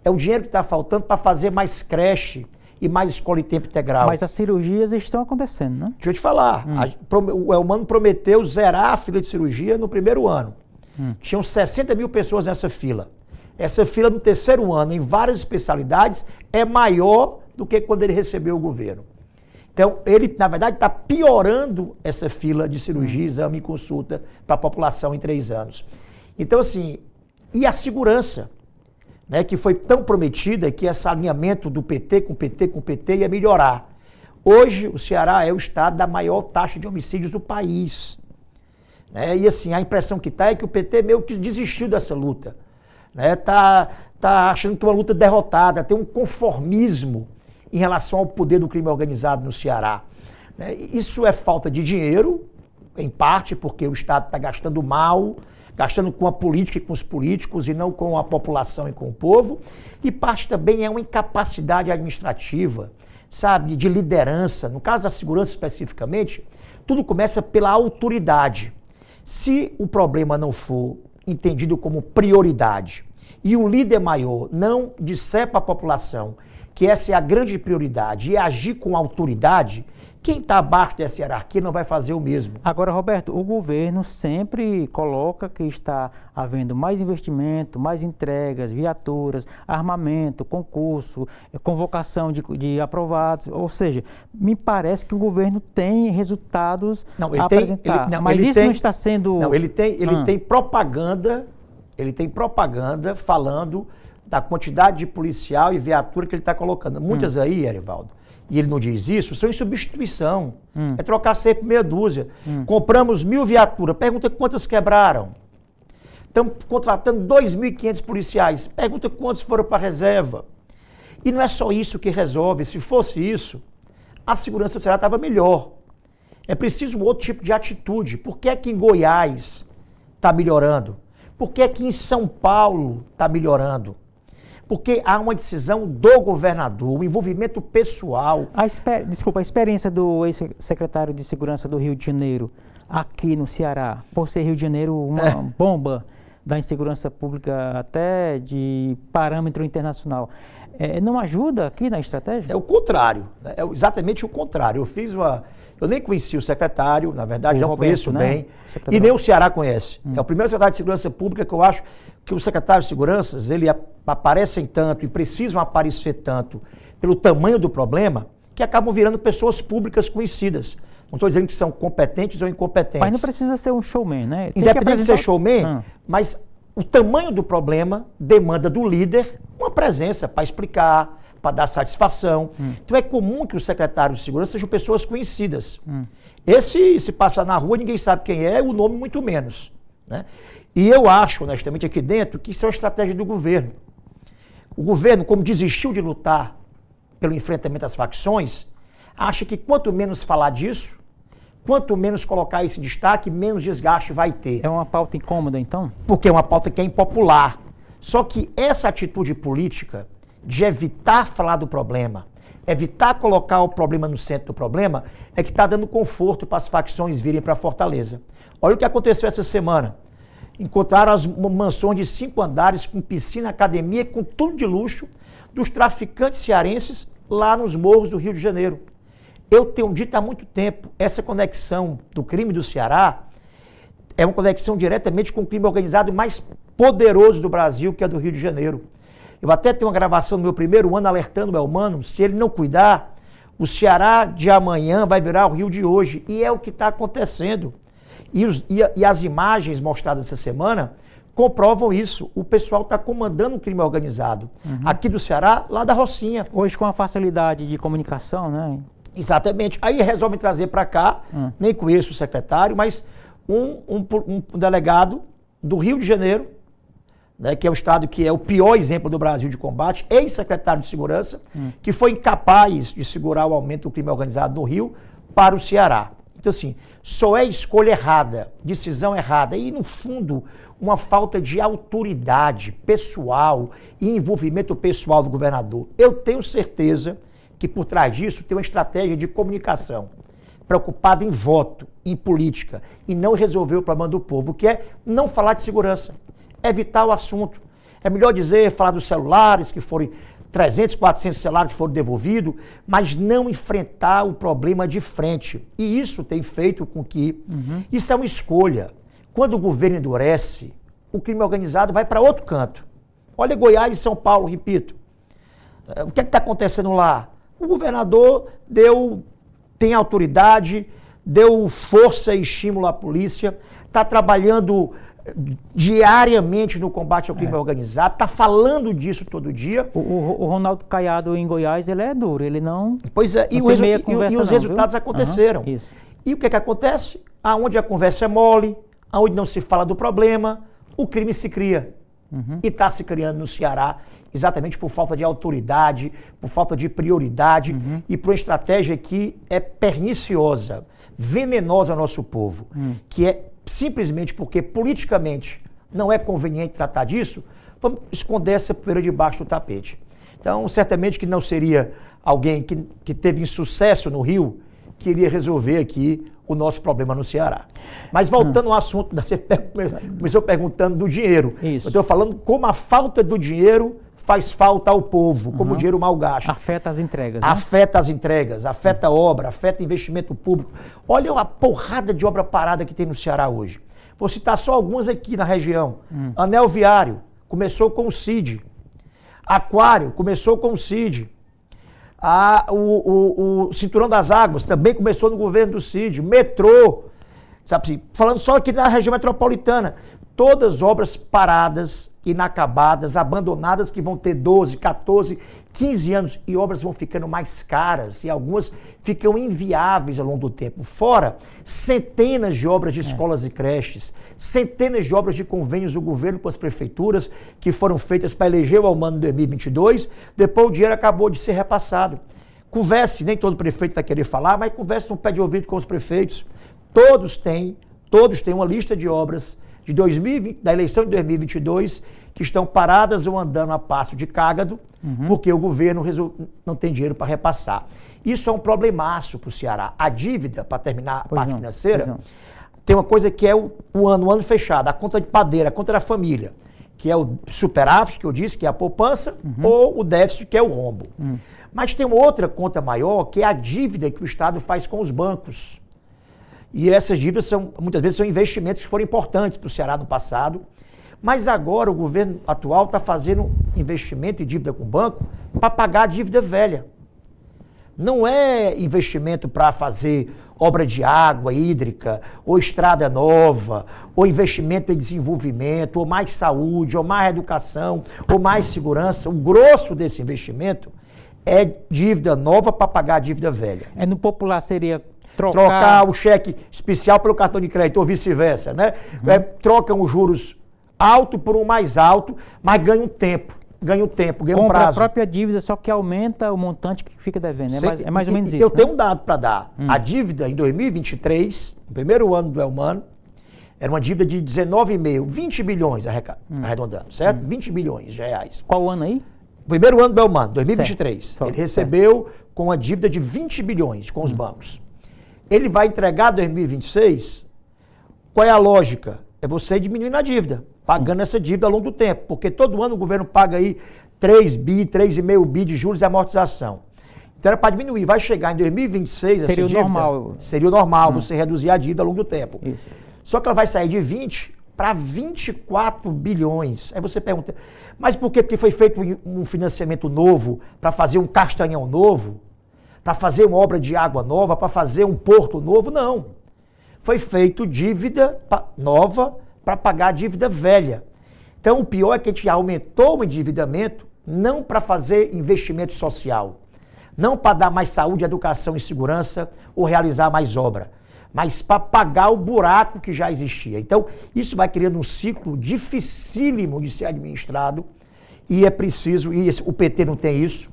S2: É o dinheiro que está faltando para fazer mais creche e mais escola em tempo integral.
S1: Mas as cirurgias estão acontecendo, né?
S2: Deixa eu te falar. O Elmano prometeu zerar a fila de cirurgia no primeiro ano. Tinham 60 mil pessoas nessa fila. Essa fila no terceiro ano, em várias especialidades, é maior do que quando ele recebeu o governo. Então, ele, na verdade, está piorando essa fila de cirurgia, exame e consulta para a população em 3 anos. Então, assim, e a segurança, né, que foi tão prometida, que esse alinhamento do PT com PT ia melhorar. Hoje, o Ceará é o estado da maior taxa de homicídios do país. Né? E, assim, a impressão que está é que o PT meio que desistiu dessa luta. Né? Tá achando que é uma luta derrotada, tem um conformismo em relação ao poder do crime organizado no Ceará. Isso é falta de dinheiro, em parte porque o Estado está gastando mal, gastando com a política e com os políticos e não com a população e com o povo, e parte também é uma incapacidade administrativa, sabe, de liderança. No caso da segurança especificamente, tudo começa pela autoridade. Se o problema não for entendido como prioridade e o líder maior não disser para a população que essa é a grande prioridade e agir com autoridade, quem está abaixo dessa hierarquia não vai fazer o mesmo.
S1: Agora, Roberto, o governo sempre coloca que está havendo mais investimento, mais entregas, viaturas, armamento, concurso, convocação de aprovados, ou seja, me parece que o governo tem resultados a apresentar, mas isso não está sendo...
S2: Não, ele tem propaganda, falando da quantidade de policial e viatura que ele está colocando. Muitas aí, Erivaldo, e ele não diz isso, são em substituição. É trocar sempre meia dúzia. Compramos 1.000 viaturas, pergunta quantas quebraram. Estamos contratando 2.500 policiais, pergunta quantos foram para a reserva. E não é só isso que resolve. Se fosse isso, a segurança do Ceará estava melhor. É preciso um outro tipo de atitude. Por que é que em Goiás está melhorando? Por que é que em São Paulo está melhorando? Porque há uma decisão do governador, o envolvimento pessoal.
S1: A experiência do ex-secretário de Segurança do Rio de Janeiro, aqui no Ceará, por ser Rio de Janeiro uma bomba da insegurança pública até de parâmetro internacional, não ajuda aqui na estratégia?
S2: É o contrário, né? É exatamente o contrário. Eu nem conheci o secretário, na verdade, não conheço bem, e nem o Ceará conhece. É o primeiro secretário de Segurança Pública que eu acho que os secretários de Segurança, eles aparecem tanto e precisam aparecer tanto pelo tamanho do problema, que acabam virando pessoas públicas conhecidas. Não estou dizendo que são competentes ou incompetentes.
S1: Mas não precisa ser um showman, né?
S2: Independente de ser showman, mas o tamanho do problema demanda do líder uma presença para explicar, para dar satisfação. Então é comum que os secretários de segurança sejam pessoas conhecidas. Esse, se passar na rua, ninguém sabe quem é, o nome muito menos. Né? E eu acho, honestamente, aqui dentro, que isso é uma estratégia do governo. O governo, como desistiu de lutar pelo enfrentamento às facções, acha que quanto menos falar disso, quanto menos colocar esse destaque, menos desgaste vai ter.
S1: É uma pauta incômoda, então?
S2: Porque é uma pauta que é impopular. Só que essa atitude política de evitar falar do problema, evitar colocar o problema no centro do problema, é que está dando conforto para as facções virem para Fortaleza. Olha o que aconteceu essa semana. Encontraram as mansões de 5 andares com piscina, academia, com tudo de luxo, dos traficantes cearenses lá nos morros do Rio de Janeiro. Eu tenho dito há muito tempo, essa conexão do crime do Ceará é uma conexão diretamente com o crime organizado mais poderoso do Brasil, que é do Rio de Janeiro. Eu até tenho uma gravação no meu primeiro ano alertando o Elmano, se ele não cuidar, o Ceará de amanhã vai virar o Rio de hoje. E é o que está acontecendo. E as imagens mostradas essa semana comprovam isso. O pessoal está comandando o crime organizado. Aqui do Ceará, lá da Rocinha.
S1: Hoje com a facilidade de comunicação, né?
S2: Exatamente. Aí resolvem trazer para cá, nem conheço o secretário, mas um delegado do Rio de Janeiro, né, que é o estado que é o pior exemplo do Brasil de combate, ex-secretário de Segurança, que foi incapaz de segurar o aumento do crime organizado no Rio para o Ceará. Então, assim, só é escolha errada, decisão errada e, no fundo, uma falta de autoridade pessoal e envolvimento pessoal do governador. Eu tenho certeza que por trás disso tem uma estratégia de comunicação preocupada em voto, em política, e não resolver o problema do povo, que é não falar de segurança, evitar o assunto. É melhor dizer, falar dos celulares, que foram 300, 400 celulares que foram devolvidos, mas não enfrentar o problema de frente. E isso tem feito com que... Isso é uma escolha. Quando o governo endurece, o crime organizado vai para outro canto. Olha Goiás e São Paulo, repito. O que é que está acontecendo lá? O governador tem autoridade, deu força e estímulo à polícia, está trabalhando diariamente no combate ao crime organizado, está falando disso todo dia.
S1: O Ronaldo Caiado em Goiás, ele é duro, ele não...
S2: Pois é, e os resultados aconteceram.
S1: Isso.
S2: E o que é que acontece? Aonde a conversa é mole, aonde não se fala do problema, o crime se cria. E está se criando no Ceará exatamente por falta de autoridade, por falta de prioridade e por uma estratégia que é perniciosa, venenosa ao nosso povo, que é simplesmente porque politicamente não é conveniente tratar disso, vamos esconder essa poeira debaixo do tapete. Então, certamente que não seria alguém que teve insucesso no Rio que iria resolver aqui o nosso problema no Ceará. Mas voltando ao assunto, você começou perguntando do dinheiro.
S1: Isso.
S2: Eu estou falando como a falta do dinheiro faz falta ao povo, como o dinheiro mal gasto.
S1: Afeta as entregas, né?
S2: Afeta as entregas, afeta a obra, afeta investimento público. Olha a porrada de obra parada que tem no Ceará hoje. Vou citar só algumas aqui na região. Anel Viário, começou com o CID. Aquário, começou com o CID. O Cinturão das Águas também começou no governo do CID. Metrô, sabe assim, falando só aqui da região metropolitana. Todas obras paradas, inacabadas, abandonadas, que vão ter 12, 14, 15 anos. E obras vão ficando mais caras e algumas ficam inviáveis ao longo do tempo. Fora centenas de obras de escolas e creches, centenas de obras de convênios do governo com as prefeituras que foram feitas para eleger o Almano em 2022. Depois o dinheiro acabou de ser repassado. Converse, nem todo prefeito vai querer falar, mas converse um pé de ouvido com os prefeitos. Todos têm uma lista de obras de 2020, da eleição de 2022, que estão paradas ou andando a passo de cágado, porque o governo não tem dinheiro para repassar. Isso é um problemaço para o Ceará. A dívida, para terminar a parte financeira, tem uma coisa que é o ano fechado, a conta de padeira, a conta da família, que é o superávit, que eu disse, que é a poupança, ou o déficit, que é o rombo. Mas tem uma outra conta maior, que é a dívida que o Estado faz com os bancos. E essas dívidas muitas vezes são investimentos que foram importantes para o Ceará no passado, mas agora o governo atual está fazendo investimento em dívida com o banco para pagar a dívida velha. Não é investimento para fazer obra de água hídrica, ou estrada nova, ou investimento em desenvolvimento, ou mais saúde, ou mais educação, ou mais segurança. O grosso desse investimento é dívida nova para pagar a dívida velha.
S1: No popular seria...
S2: Trocar o cheque especial pelo cartão de crédito ou vice-versa, né? Trocam os juros alto por um mais alto, mas ganham tempo, ganha um prazo.
S1: Compra a própria dívida, só que aumenta o montante que fica devendo. É mais ou menos isso.
S2: Eu tenho um dado para dar. A dívida em 2023, no primeiro ano do Elmano, era uma dívida de 19,5, 20 bilhões arredondando, certo? 20 bilhões de reais.
S1: Qual ano aí?
S2: Primeiro ano do Elmano, 2023.
S1: Certo.
S2: Ele recebeu com uma dívida de 20 bilhões com os bancos. Ele vai entregar 2026, qual é a lógica? É você diminuindo a dívida, pagando essa dívida ao longo do tempo, porque todo ano o governo paga aí 3,5 bi de juros e amortização. Então era para diminuir, vai chegar em 2026 essa dívida... Seria o normal você reduzir a dívida ao longo do tempo.
S1: Isso.
S2: Só que ela vai sair de 20 para 24 bilhões. Aí você pergunta, mas por quê? Porque foi feito um financiamento novo para fazer um castanhão novo? Para fazer uma obra de água nova, para fazer um porto novo, não. Foi feito dívida nova para pagar a dívida velha. Então, o pior é que a gente aumentou o endividamento não para fazer investimento social, não para dar mais saúde, educação e segurança ou realizar mais obra, mas para pagar o buraco que já existia. Então, isso vai criando um ciclo dificílimo de ser administrado e é preciso, e o PT não tem isso,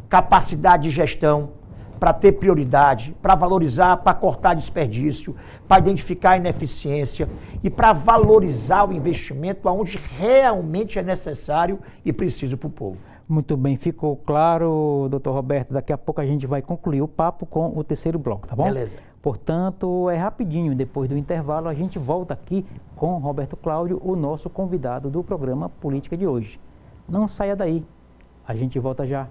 S2: capacidade de gestão para ter prioridade, para valorizar, para cortar desperdício, para identificar a ineficiência e para valorizar o investimento aonde realmente é necessário e preciso para o povo.
S1: Muito bem, ficou claro, doutor Roberto. Daqui a pouco a gente vai concluir o papo com o terceiro bloco, tá bom?
S2: Beleza.
S1: Portanto, é rapidinho, depois do intervalo a gente volta aqui com Roberto Cláudio, o nosso convidado do programa Política de hoje. Não saia daí, a gente volta já.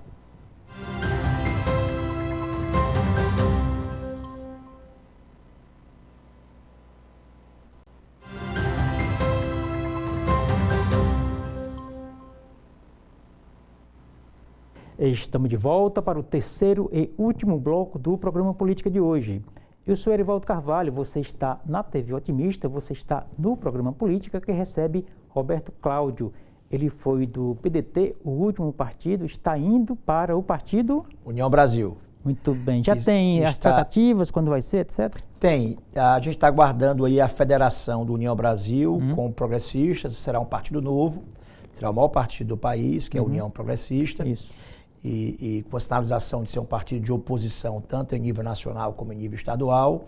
S1: Estamos de volta para o terceiro e último bloco do programa Política de hoje. Eu sou Erivaldo Carvalho, você está na TV Otimista, você está no programa Política que recebe Roberto Cláudio. Ele foi do PDT, o último partido, está indo para o partido...
S2: União Brasil.
S1: Muito bem. Já tem as tratativas, quando vai ser, etc?
S2: Tem. A gente está aguardando aí a federação do União Brasil com progressistas, será um partido novo, será o maior partido do país, que é a União Progressista.
S1: Isso.
S2: E com a sinalização de ser um partido de oposição, tanto em nível nacional como em nível estadual.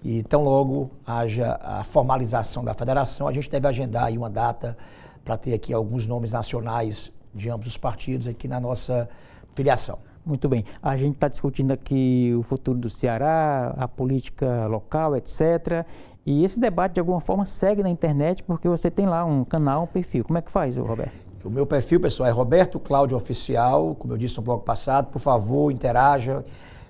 S2: E tão logo haja a formalização da federação, a gente deve agendar aí uma data para ter aqui alguns nomes nacionais de ambos os partidos aqui na nossa filiação.
S1: Muito bem. A gente está discutindo aqui o futuro do Ceará, a política local, etc. E esse debate, de alguma forma, segue na internet, porque você tem lá um canal, um perfil. Como é que faz, Roberto?
S2: O meu perfil, pessoal, é Roberto Cláudio Oficial, como eu disse no bloco passado. Por favor, interajam,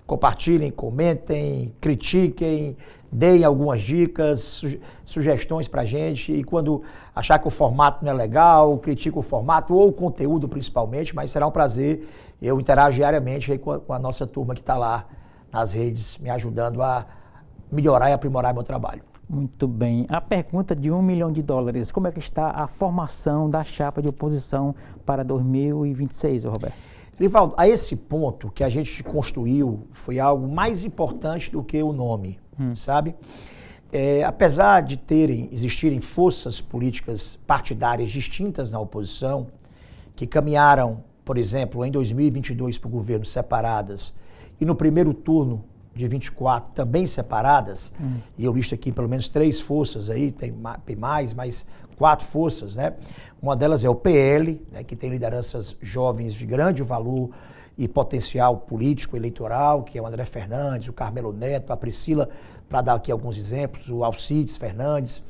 S2: compartilhem, comentem, critiquem, deem algumas dicas, sugestões pra gente. E quando achar que o formato não é legal, critica o formato ou o conteúdo principalmente, mas será um prazer. Eu interajo diariamente aí com a nossa turma que está lá nas redes, me ajudando a melhorar e aprimorar meu trabalho.
S1: Muito bem. A pergunta de $1 milhão, como é que está a formação da chapa de oposição para 2026, Roberto?
S2: Erivaldo, a esse ponto que a gente construiu foi algo mais importante do que o nome, sabe? Apesar de existirem forças políticas partidárias distintas na oposição, que caminharam, por exemplo, em 2022 para o governo separadas e no primeiro turno de 24 também separadas, e eu listo aqui pelo menos 3 forças aí, tem mais, mas 4 forças, né? Uma delas é o PL, né, que tem lideranças jovens de grande valor e potencial político, eleitoral, que é o André Fernandes, o Carmelo Neto, a Priscila, para dar aqui alguns exemplos, o Alcides Fernandes.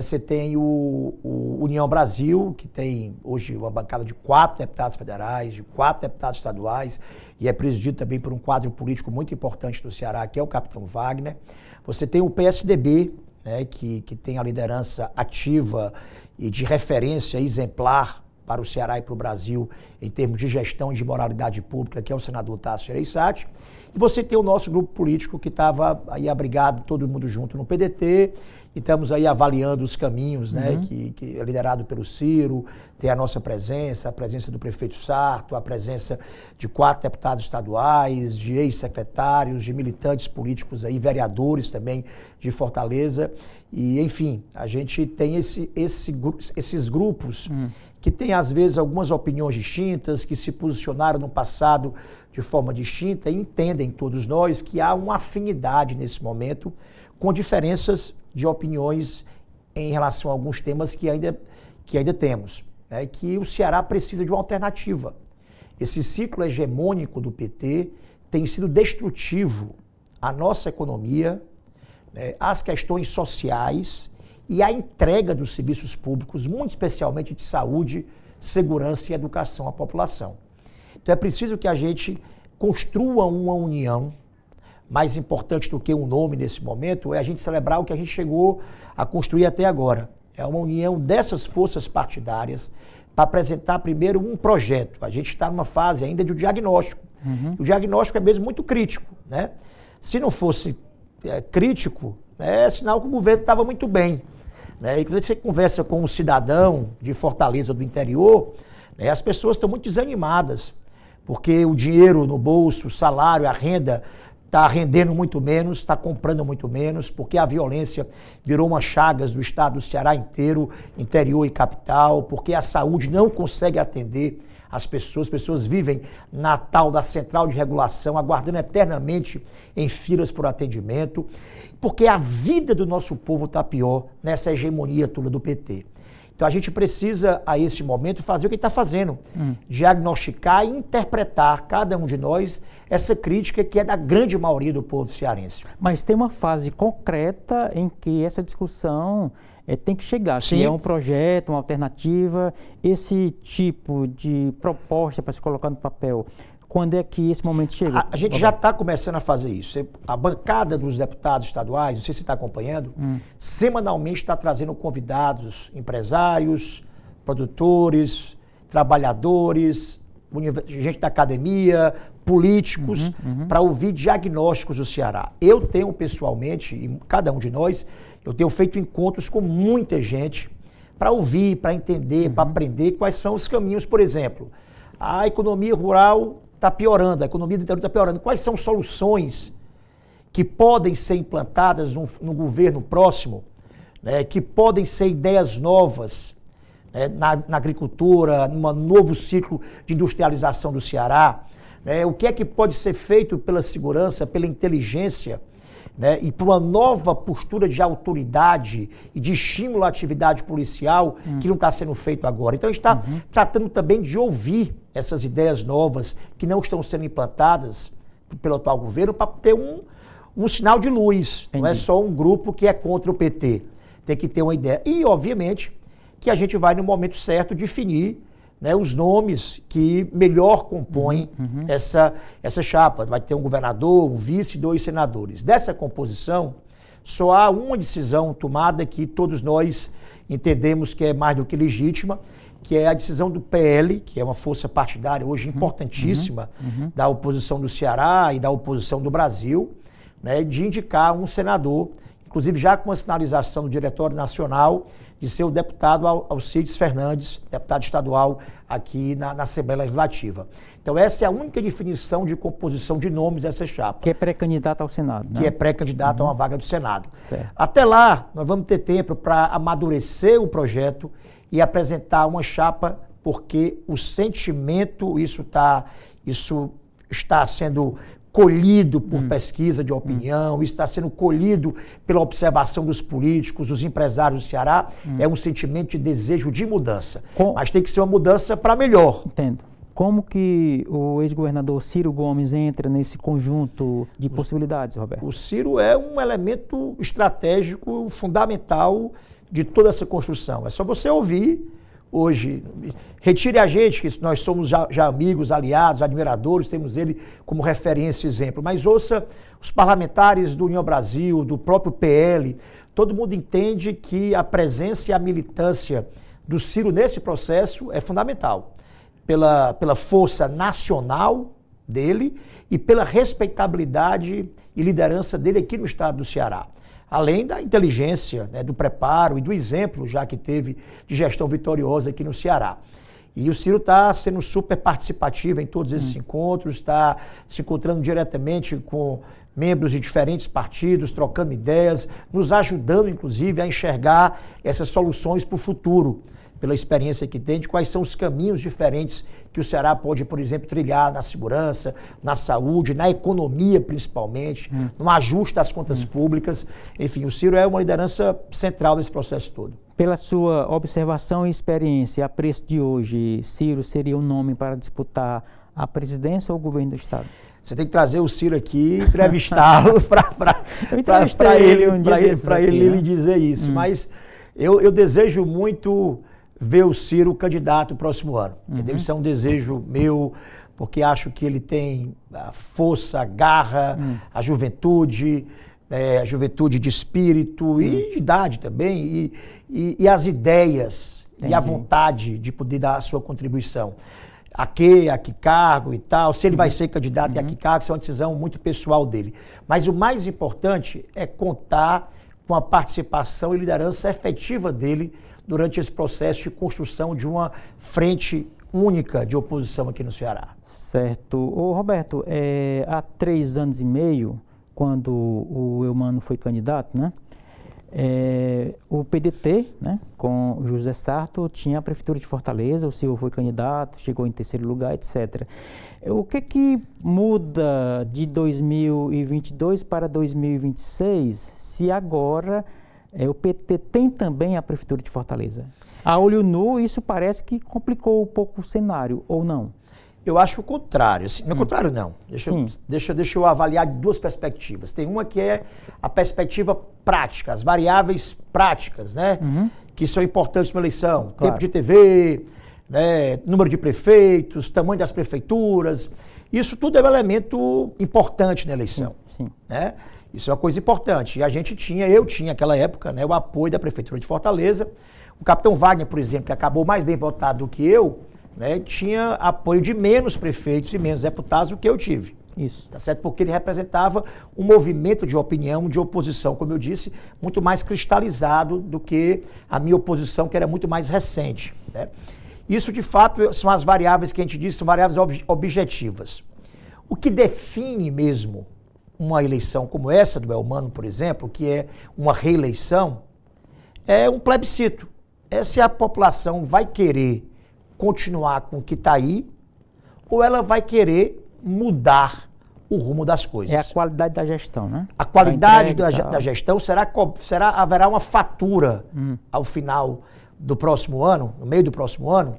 S2: Você tem o União Brasil, que tem hoje uma bancada de 4 deputados federais, de 4 deputados estaduais, e é presidido também por um quadro político muito importante do Ceará, que é o Capitão Wagner. Você tem o PSDB, né, que tem a liderança ativa e de referência exemplar para o Ceará e para o Brasil em termos de gestão e de moralidade pública, que é o senador Tasso Gereissati. E você tem o nosso grupo político que estava aí abrigado, todo mundo junto no PDT, e estamos aí avaliando os caminhos, né, que é liderado pelo Ciro, tem a nossa presença, a presença do prefeito Sarto, a presença de 4 deputados estaduais, de ex-secretários, de militantes políticos aí, vereadores também de Fortaleza, e enfim, a gente tem esses grupos que têm às vezes algumas opiniões distintas, que se posicionaram no passado de forma distinta e entendem todos nós que há uma afinidade nesse momento com diferenças de opiniões em relação a alguns temas que ainda temos, né? Que o Ceará precisa de uma alternativa. Esse ciclo hegemônico do PT tem sido destrutivo à nossa economia, né, às questões sociais e à entrega dos serviços públicos, muito especialmente de saúde, segurança e educação à população. Então é preciso que a gente construa uma união. Mais importante do que um nome nesse momento é a gente celebrar o que a gente chegou a construir até agora. É uma união dessas forças partidárias para apresentar primeiro um projeto. A gente está numa fase ainda de diagnóstico. O diagnóstico é mesmo muito crítico, né? Se não fosse crítico, é sinal que o governo estava muito bem. né? E quando você conversa com um cidadão de Fortaleza do interior, né, as pessoas estão muito desanimadas, porque o dinheiro no bolso, o salário, a renda está rendendo muito menos, está comprando muito menos, porque a violência virou uma chagas do estado do Ceará inteiro, interior e capital, porque a saúde não consegue atender as pessoas vivem na tal da central de regulação, aguardando eternamente em filas por atendimento, porque a vida do nosso povo está pior nessa hegemonia toda do PT. Então a gente precisa, a esse momento, fazer o que está fazendo, diagnosticar e interpretar, cada um de nós, essa crítica que é da grande maioria do povo cearense.
S1: Mas tem uma fase concreta em que essa discussão tem que chegar,
S2: Sim.
S1: que é um projeto, uma alternativa, esse tipo de proposta para se colocar no papel. Quando é que esse momento chega?
S2: A gente já está começando a fazer isso. A bancada dos deputados estaduais, não sei se você está acompanhando, semanalmente está trazendo convidados, empresários, produtores, trabalhadores, gente da academia, políticos, para ouvir diagnósticos do Ceará. Eu tenho pessoalmente, e cada um de nós, eu tenho feito encontros com muita gente para ouvir, para entender, para aprender quais são os caminhos. Por exemplo, a economia rural está piorando, a economia do interior está piorando. Quais são soluções que podem ser implantadas no governo próximo, né, que podem ser ideias novas, né, na agricultura, num novo ciclo de industrialização do Ceará? O que é que pode ser feito pela segurança, pela inteligência, né, e por uma nova postura de autoridade e de estímulo à atividade policial que não está sendo feito agora. Então a gente está tratando também de ouvir essas ideias novas que não estão sendo implantadas pelo atual governo para ter um sinal de luz. Entendi. Não é só um grupo que é contra o PT. Tem que ter uma ideia. E, obviamente, que a gente vai, no momento certo, definir, né, os nomes que melhor compõem essa chapa. Vai ter um governador, um vice e 2 senadores. Dessa composição, só há uma decisão tomada que todos nós entendemos que é mais do que legítima, que é a decisão do PL, que é uma força partidária hoje importantíssima da oposição do Ceará e da oposição do Brasil, né, de indicar um senador, inclusive já com a sinalização do Diretório Nacional, de ser o deputado Alcides Fernandes, deputado estadual aqui na Assembleia Legislativa. Então essa é a única definição de composição de nomes dessa chapa.
S1: Que é pré-candidato ao Senado, né?
S2: Que é pré-candidato a uma vaga do Senado.
S1: Certo.
S2: Até lá, nós vamos ter tempo para amadurecer o projeto e apresentar uma chapa, porque o sentimento, isso está sendo colhido por pesquisa de opinião, isso está sendo colhido pela observação dos políticos, dos empresários do Ceará, é um sentimento de desejo de mudança. Mas tem que ser uma mudança para melhor.
S1: Entendo. Como que o ex-governador Ciro Gomes entra nesse conjunto de possibilidades, Roberto?
S2: O Ciro é um elemento estratégico fundamental de toda essa construção. É só você ouvir hoje. Retire a gente, que nós somos já amigos, aliados, admiradores, temos ele como referência e exemplo. Mas ouça os parlamentares do União Brasil, do próprio PL, todo mundo entende que a presença e a militância do Ciro nesse processo é fundamental. Pela força nacional dele e pela respeitabilidade e liderança dele aqui no estado do Ceará. Além da inteligência, né, do preparo e do exemplo já que teve de gestão vitoriosa aqui no Ceará. E o Ciro está sendo super participativo em todos esses encontros, está se encontrando diretamente com membros de diferentes partidos, trocando ideias, nos ajudando, inclusive, a enxergar essas soluções para o futuro, pela experiência que tem de quais são os caminhos diferentes que o Ceará pode, por exemplo, trilhar na segurança, na saúde, na economia principalmente, no ajuste das contas públicas. Enfim, o Ciro é uma liderança central nesse processo todo.
S1: Pela sua observação e experiência, a preço de hoje, Ciro seria um nome para disputar a presidência ou o governo do estado?
S2: Você tem que trazer o Ciro aqui, entrevistá-lo para ele dizer isso. Mas eu desejo muito ver o Ciro candidato no próximo ano. Entendeu? Isso é um desejo meu, porque acho que ele tem a força, a garra, a juventude de espírito e de idade também, e as ideias. Entendi. E a vontade de poder dar a sua contribuição. A que cargo e tal, se ele vai ser candidato e a que cargo, isso é uma decisão muito pessoal dele. Mas o mais importante é contar com a participação e liderança efetiva dele durante esse processo de construção de uma frente única de oposição aqui no Ceará.
S1: Certo. Ô Roberto, há 3 anos e meio, quando o Eumano foi candidato, né? O PDT, né, com o José Sarto, tinha a Prefeitura de Fortaleza, o senhor foi candidato, chegou em 3º lugar, etc. O que muda de 2022 para 2026, se agora o PT tem também a Prefeitura de Fortaleza? A olho nu, isso parece que complicou um pouco o cenário, ou não?
S2: Eu acho o contrário. Não é o contrário, não. Deixa eu avaliar de 2 perspectivas. Tem uma que é a perspectiva prática, as variáveis práticas, né? Que são importantes para a eleição. Claro. Tempo de TV, né? Número de prefeitos, tamanho das prefeituras. Isso tudo é um elemento importante na eleição.
S1: Sim.
S2: Né? Isso é uma coisa importante. E eu tinha naquela época, né, o apoio da Prefeitura de Fortaleza. O capitão Wagner, por exemplo, que acabou mais bem votado do que eu, né, tinha apoio de menos prefeitos e menos deputados do que eu tive.
S1: Isso.
S2: Tá certo? Porque ele representava um movimento de opinião, de oposição, como eu disse, muito mais cristalizado do que a minha oposição, que era muito mais recente. Né? Isso, de fato, são as variáveis que a gente diz, são variáveis objetivas. O que define mesmo uma eleição como essa do Eumano, por exemplo, que é uma reeleição, é um plebiscito. Se a população vai querer continuar com o que está aí, ou ela vai querer mudar o rumo das coisas.
S1: É a qualidade da gestão, né?
S2: A qualidade da gestão haverá uma fatura ao final do próximo ano, no meio do próximo ano,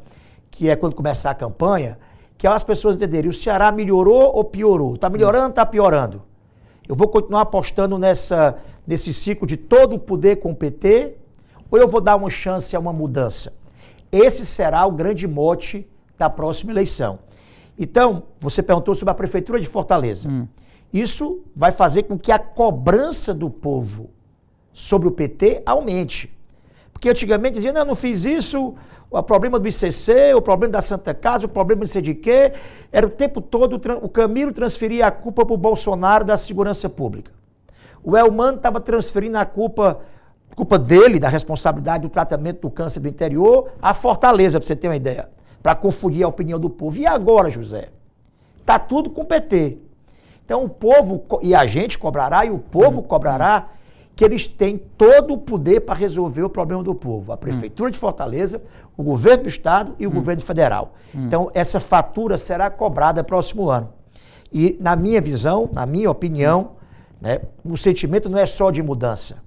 S2: que é quando começar a campanha, que as pessoas entenderem, o Ceará melhorou ou piorou? Está melhorando, está piorando? Eu vou continuar apostando nesse ciclo de todo o poder com o PT, ou eu vou dar uma chance a uma mudança? Esse será o grande mote da próxima eleição. Então, você perguntou sobre a Prefeitura de Fortaleza. Isso vai fazer com que a cobrança do povo sobre o PT aumente. Porque antigamente diziam, não fiz isso, o problema do ICC, o problema da Santa Casa, o problema não sei de quê. Era o tempo todo, o Camilo transferia a culpa para o Bolsonaro da segurança pública. O Eumano estava transferindo a culpa dele, da responsabilidade do tratamento do câncer do interior, à Fortaleza, para você ter uma ideia, para confundir a opinião do povo. E agora, José? Está tudo com o PT. Então o povo, e a gente cobrará, e o povo cobrará, que eles têm todo o poder para resolver o problema do povo. A Prefeitura de Fortaleza, o governo do Estado e o governo federal. Então essa fatura será cobrada próximo ano. E na minha visão, na minha opinião, né, o sentimento não é só de mudança.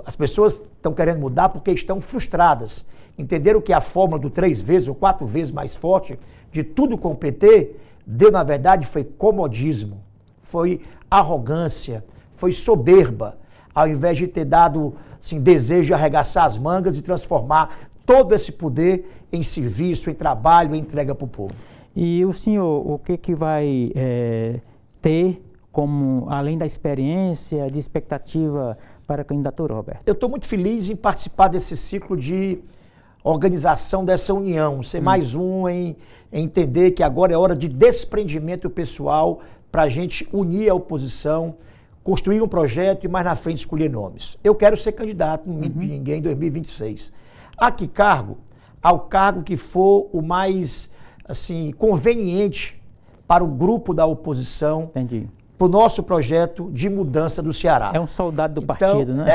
S2: As pessoas estão querendo mudar porque estão frustradas. Entenderam que a fórmula do 3 vezes ou 4 vezes mais forte de tudo com o PT deu, na verdade, foi comodismo, foi arrogância, foi soberba, ao invés de ter dado assim, desejo de arregaçar as mangas e transformar todo esse poder em serviço, em trabalho, em entrega para o povo.
S1: E o senhor, o que vai ter como, além da experiência, de expectativa para a candidatura, Roberto?
S2: Eu estou muito feliz em participar desse ciclo de organização dessa união, ser mais um em entender que agora é hora de desprendimento pessoal para a gente unir a oposição, construir um projeto e mais na frente escolher nomes. Eu quero ser candidato, não minto de ninguém, em 2026. A que cargo? Ao cargo que for o mais assim, conveniente para o grupo da oposição.
S1: Entendi.
S2: Para o nosso projeto de mudança do Ceará.
S1: É um soldado do partido, né?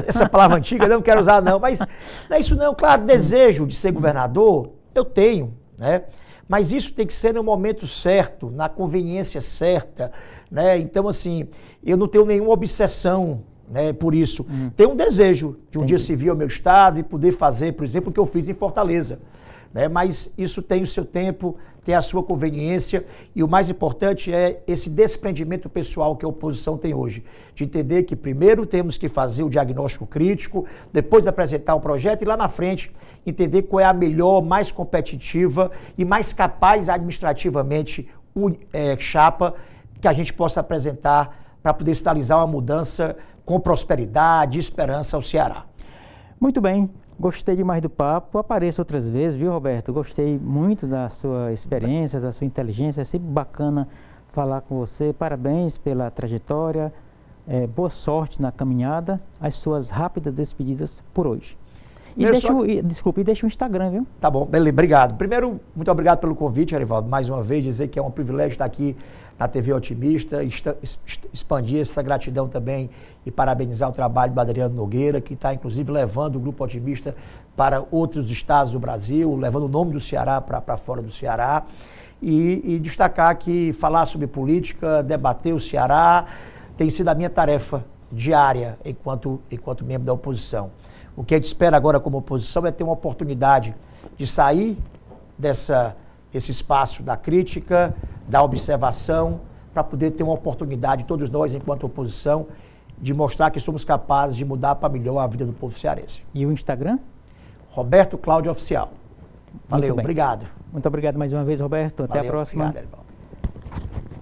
S2: Essa palavra antiga eu não quero usar não, mas não é isso não. Claro, desejo de ser governador, eu tenho, né? Mas isso tem que ser no momento certo, na conveniência certa, né? Então, assim, eu não tenho nenhuma obsessão, né, por isso. Tenho um desejo de um dia servir ao meu estado e poder fazer, por exemplo, o que eu fiz em Fortaleza. Né? Mas isso tem o seu tempo, tem a sua conveniência e o mais importante é esse desprendimento pessoal que a oposição tem hoje, de entender que primeiro temos que fazer o diagnóstico crítico, depois apresentar o projeto e lá na frente entender qual é a melhor, mais competitiva e mais capaz administrativamente chapa que a gente possa apresentar para poder sinalizar uma mudança com prosperidade e esperança ao Ceará.
S1: Muito bem. Gostei demais do papo, apareça outras vezes, viu, Roberto? Gostei muito da sua experiência, da sua inteligência, é sempre bacana falar com você. Parabéns pela trajetória, boa sorte na caminhada, as suas rápidas despedidas por hoje. E deixa o Instagram, viu?
S2: Tá bom, beleza, obrigado. Primeiro, muito obrigado pelo convite, Erivaldo. Mais uma vez, dizer que é um privilégio estar aqui na TV Otimista, expandir essa gratidão também e parabenizar o trabalho do Adriano Nogueira, que está, inclusive, levando o Grupo Otimista para outros estados do Brasil, levando o nome do Ceará para fora do Ceará. E destacar que falar sobre política, debater o Ceará, tem sido a minha tarefa diária enquanto membro da oposição. O que a gente espera agora como oposição é ter uma oportunidade de sair desse espaço da crítica, da observação, para poder ter uma oportunidade, todos nós, enquanto oposição, de mostrar que somos capazes de mudar para melhor a vida do povo cearense.
S1: E o Instagram?
S2: Roberto Cláudio Oficial. Valeu, obrigado.
S1: Muito obrigado mais uma vez, Roberto. Até a próxima.
S2: Obrigado, Erivaldo.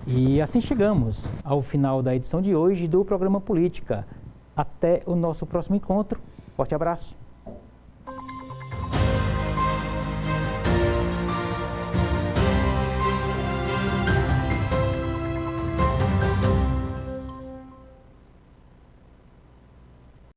S1: E assim chegamos ao final da edição de hoje do programa Política. Até o nosso próximo encontro. Forte abraço.